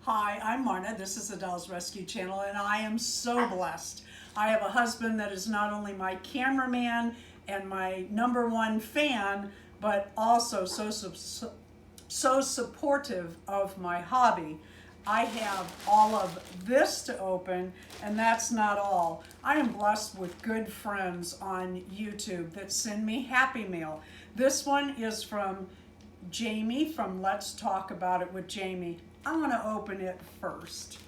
Hi, I'm Marna. This is the Dolls Rescue Channel, and I am so blessed. I have a husband that is not only my cameraman and my #1 fan, but also so supportive of my hobby. I have all of this to open, and that's not all. I am blessed with good friends on YouTube that send me Happy Mail. This one is from Jamie from Let's Talk About It with Jamie. I want to open it first.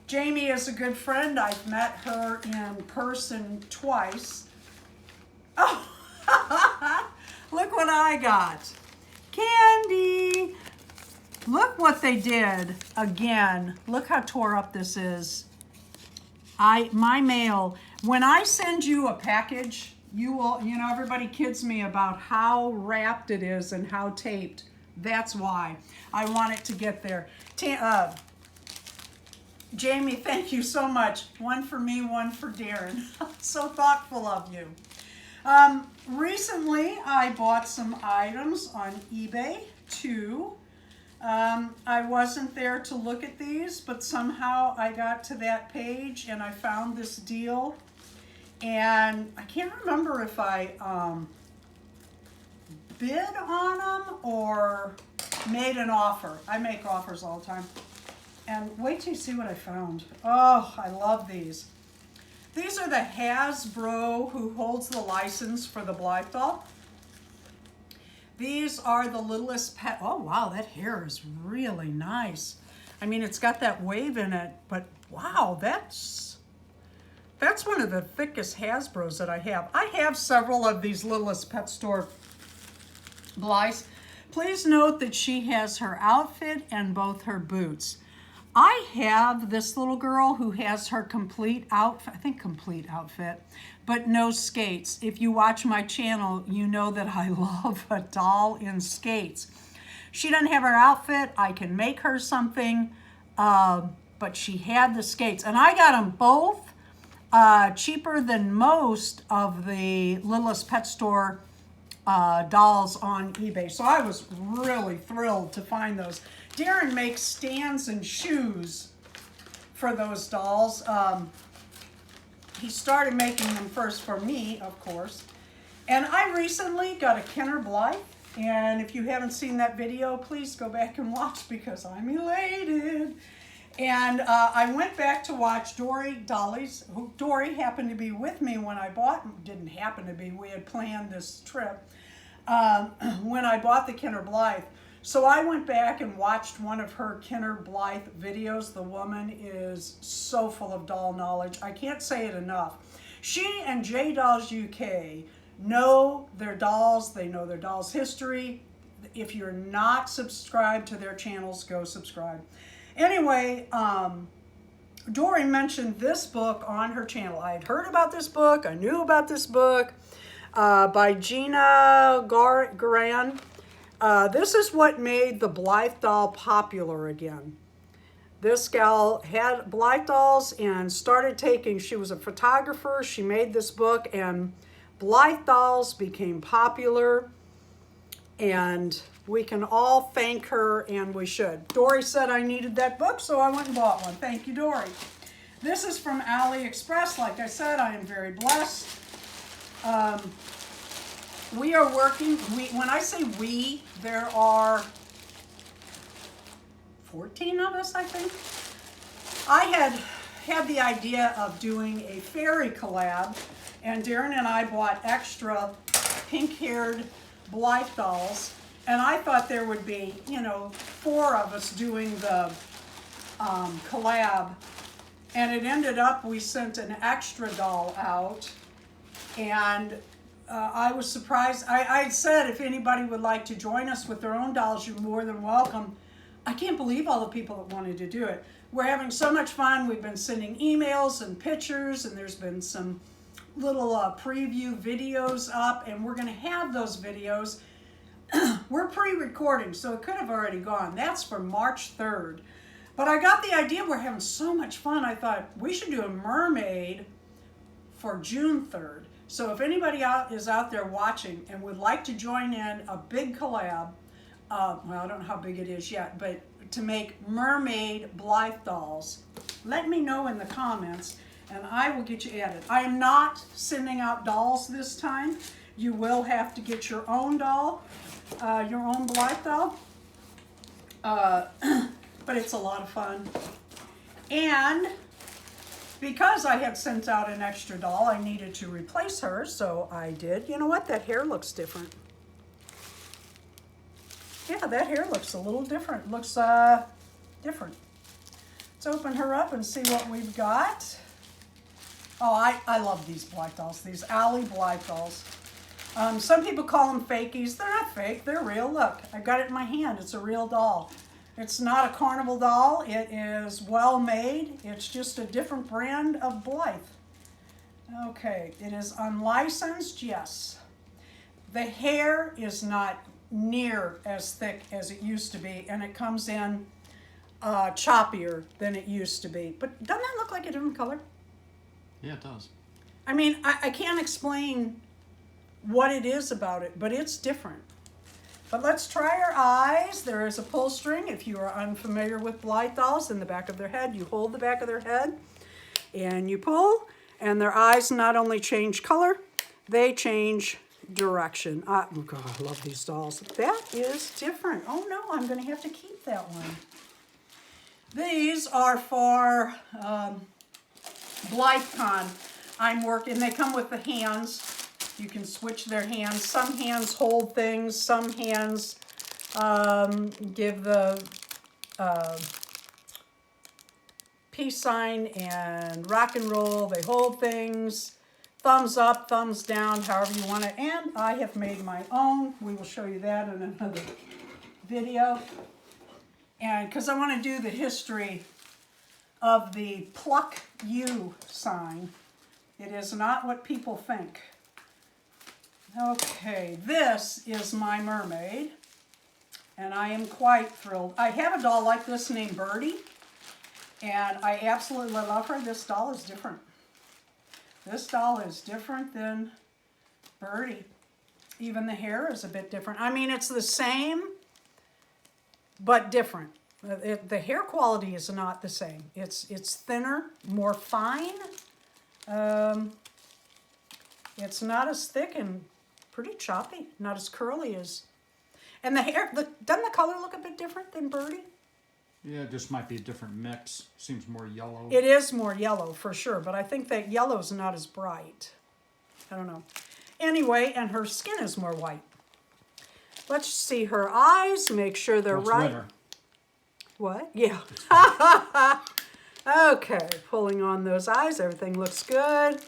Jamie is a good friend. I've met her in person twice. Oh, look what I got. Candy. Look what they did again. Look how tore up this is. My mail, when I send you a package, you will, everybody kids me about how wrapped it is and how taped. That's why I want it to get there. Jamie, thank you so much. One for me, one for Darren. So thoughtful of you. Recently, I bought some items on eBay too. I wasn't there to look at these, but somehow I got to that page and I found this deal. And I can't remember if I bid on them or made an offer. I make offers all the time. And wait till you see what I found. Oh, I love these. These are the Hasbro who holds the license for the Blythe doll. These are the littlest pet. Oh, wow, that hair is really nice. I mean, it's got that wave in it, but wow, that's one of the thickest Hasbros that I have. I have several of these Littlest Pet Store Blythes. Please note that she has her outfit and both her boots. I have this little girl who has her complete outfit, I think complete outfit, but no skates. If you watch my channel, you know that I love a doll in skates. She doesn't have her outfit. I can make her something, but she had the skates. And I got them both cheaper than most of the Littlest Pet Store dolls on eBay. So I was really thrilled to find those. Darren makes stands and shoes for those dolls. He started making them first for me, of course. And I recently got a Kenner Blythe. And if you haven't seen that video, please go back and watch because I'm elated. And I went back to watch Dolly's. Dory happened to be with me when I bought, didn't happen to be, we had planned this trip, when I bought the Kenner Blythe. So I went back and watched one of her Kenner Blythe videos. The woman is so full of doll knowledge. I can't say it enough. She and J Dolls UK know their dolls. They know their dolls' history. If you're not subscribed to their channels, go subscribe. Anyway, Dory mentioned this book on her channel. I had heard about this book. I knew about this book by Gina Garan. This is what made the Blythe doll popular again. This gal had Blythe dolls and started taking, she was a photographer, she made this book and Blythe dolls became popular and we can all thank her and we should. Dory said I needed that book, so I went and bought one. Thank you, Dory. This is from AliExpress. Like I said, I am very blessed. We are working, when I say we, there are 14 of us, I think. I had the idea of doing a fairy collab, and Darren and I bought extra pink-haired Blythe dolls, and I thought there would be, 4 of us doing the collab, and it ended up we sent an extra doll out, and I was surprised. I said if anybody would like to join us with their own dolls, you're more than welcome. I can't believe all the people that wanted to do it. We're having so much fun. We've been sending emails and pictures, and there's been some little preview videos up, and we're going to have those videos. We're pre-recording, so it could have already gone. That's for March 3rd. But I got the idea, we're having so much fun, I thought we should do a mermaid for June 3rd. So if anybody is out there watching and would like to join in a big collab, well, I don't know how big it is yet, but to make mermaid Blythe dolls, let me know in the comments and I will get you added. I am not sending out dolls this time. You will have to get your own doll, your own Blythe doll. But it's a lot of fun. And because I had sent out an extra doll, I needed to replace her, so I did. You know what? That hair looks different. Yeah, that hair looks a little different. Looks different. Let's open her up and see what we've got. Oh, I love these Blythe dolls, these Allie Blythe dolls. Some people call them fakies. They're not fake, they're real. Look, I got it in my hand. It's a real doll. It's not a carnival doll. It is well made. It's just a different brand of Blythe. Okay, it is unlicensed, yes. The hair is not near as thick as it used to be, and it comes in choppier than it used to be. But doesn't that look like a different color? Yeah, it does. I mean, I can't explain what it is about it, but it's different. But let's try her eyes. There is a pull string. If you are unfamiliar with Blythe dolls, in the back of their head, you hold the back of their head and you pull, and their eyes not only change color, they change direction. Oh God, I love these dolls. That is different. Oh no, I'm going to have to keep that one. These are for Blythe Con. I'm working, they come with the hands. You can switch their hands. Some hands hold things, some hands give the peace sign and rock and roll. They hold things, thumbs up, thumbs down, however you want it. And I have made my own. We will show you that in another video. And because I want to do the history of the pluck you sign. It is not what people think. Okay, this is my mermaid, and I am quite thrilled. I have a doll like this named Birdie, and I absolutely love her. This doll is different. This doll is different than Birdie. Even the hair is a bit different. I mean, it's the same, but different. The hair quality is not the same. It's thinner, more fine. It's not as thick and pretty choppy, not as curly as, and the hair, doesn't the color look a bit different than Birdie? Yeah, it just might be a different mix. Seems more yellow. It is more yellow for sure, but I think that yellow's not as bright. I don't know. Anyway, and her skin is more white. Let's see her eyes, make sure they're right. Winter. What? Yeah. Okay, pulling on those eyes, everything looks good.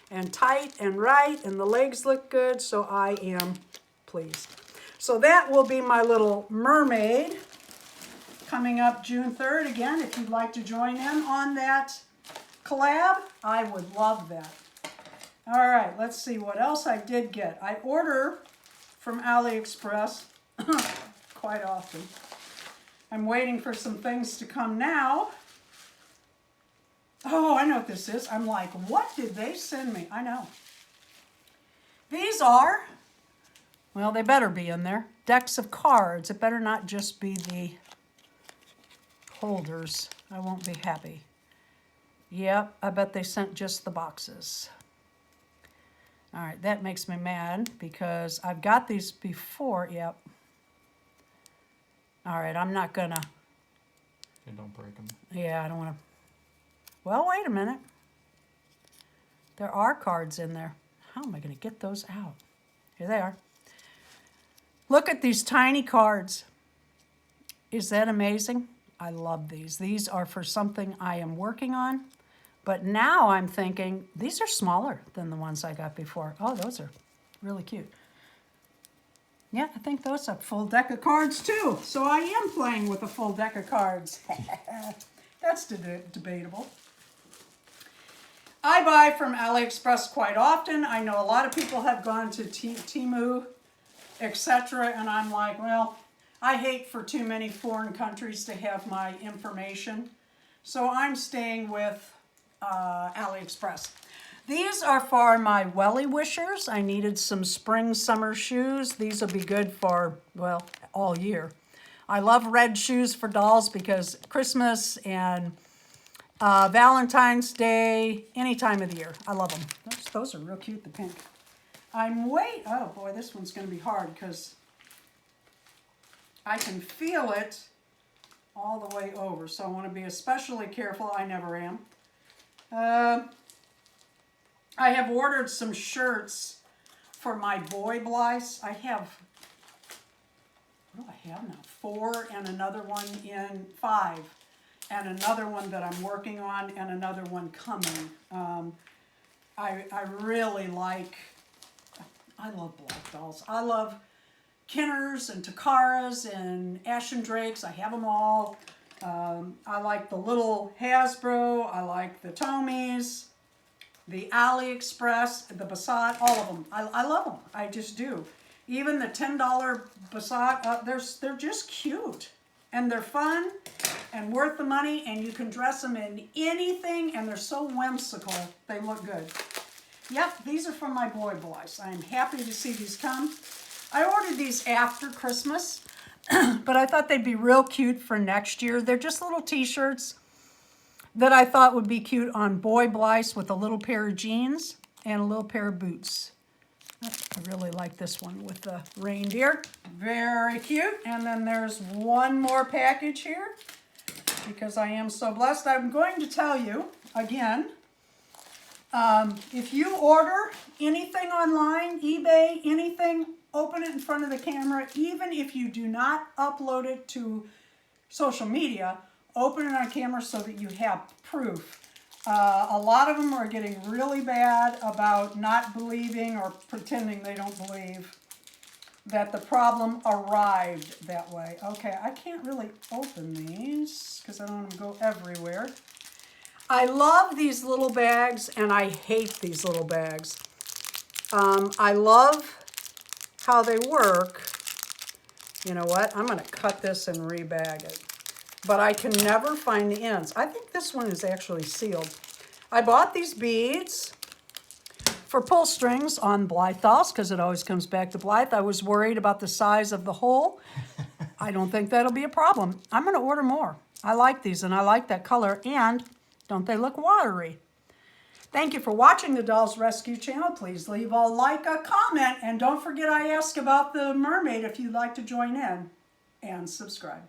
And tight and right, and the legs look good, so I am pleased. So that will be my little mermaid coming up June 3rd. Again, if you'd like to join in on that collab, I would love that. All right, let's see what else I did get. I order from AliExpress quite often. I'm waiting for some things to come now. Oh, I know what this is. I'm like, what did they send me? I know. These are, well, they better be in there, decks of cards. It better not just be the holders. I won't be happy. Yep, I bet they sent just the boxes. All right, that makes me mad because I've got these before. Yep. All right, I'm not gonna. Yeah, don't break them. Yeah, I don't want to. Well, wait a minute. There are cards in there. How am I going to get those out? Here they are. Look at these tiny cards. Is that amazing? I love these. These are for something I am working on. But now I'm thinking, these are smaller than the ones I got before. Oh, those are really cute. Yeah, I think those are a full deck of cards too. So I am playing with a full deck of cards. That's debatable. I buy from AliExpress quite often. I know a lot of people have gone to Temu, etc. And I'm like, well, I hate for too many foreign countries to have my information. So I'm staying with AliExpress. These are for my welly wishers. I needed some spring, summer shoes. These will be good for, well, all year. I love red shoes for dolls because Christmas and Valentine's Day, any time of the year. I love them. Those are real cute, the pink. Oh boy, this one's going to be hard because I can feel it all the way over. So I want to be especially careful. I never am. I have ordered some shirts for my boy Blythes. I have, what do I have now? 4 and another one in 5. And another one that I'm working on and another one coming. I really like, I love Blythe dolls. I love Kinners and Takaras and Ashen Drakes. I have them all. I like the little Hasbro. I like the Tomies, the AliExpress, the Basat, all of them. I love them. I just do. Even the $10 Basat, they're just cute. And they're fun and worth the money, and you can dress them in anything, and they're so whimsical. They look good. Yep, these are from my boy Blythe. I'm happy to see these come. I ordered these after Christmas, but I thought they'd be real cute for next year. They're just little t-shirts that I thought would be cute on boy Blythe with a little pair of jeans and a little pair of boots. I really like this one with the reindeer. Very cute. And then there's one more package here because I am so blessed. I'm going to tell you again, if you order anything online, eBay, anything, open it in front of the camera. Even if you do not upload it to social media, open it on camera so that you have proof. A lot of them are getting really bad about not believing or pretending they don't believe that the problem arrived that way. Okay, I can't really open these because I don't want them to go everywhere. I love these little bags and I hate these little bags. I love how they work. You know what? I'm going to cut this and rebag it. But I can never find the ends. I think this one is actually sealed. I bought these beads for pull strings on Blythe dolls because it always comes back to Blythe. I was worried about the size of the hole. I don't think that'll be a problem. I'm going to order more. I like these and I like that color, and don't they look watery? Thank you for watching the Dolls Rescue channel. Please leave a like, a comment, and don't forget I asked about the mermaid if you'd like to join in, and subscribe.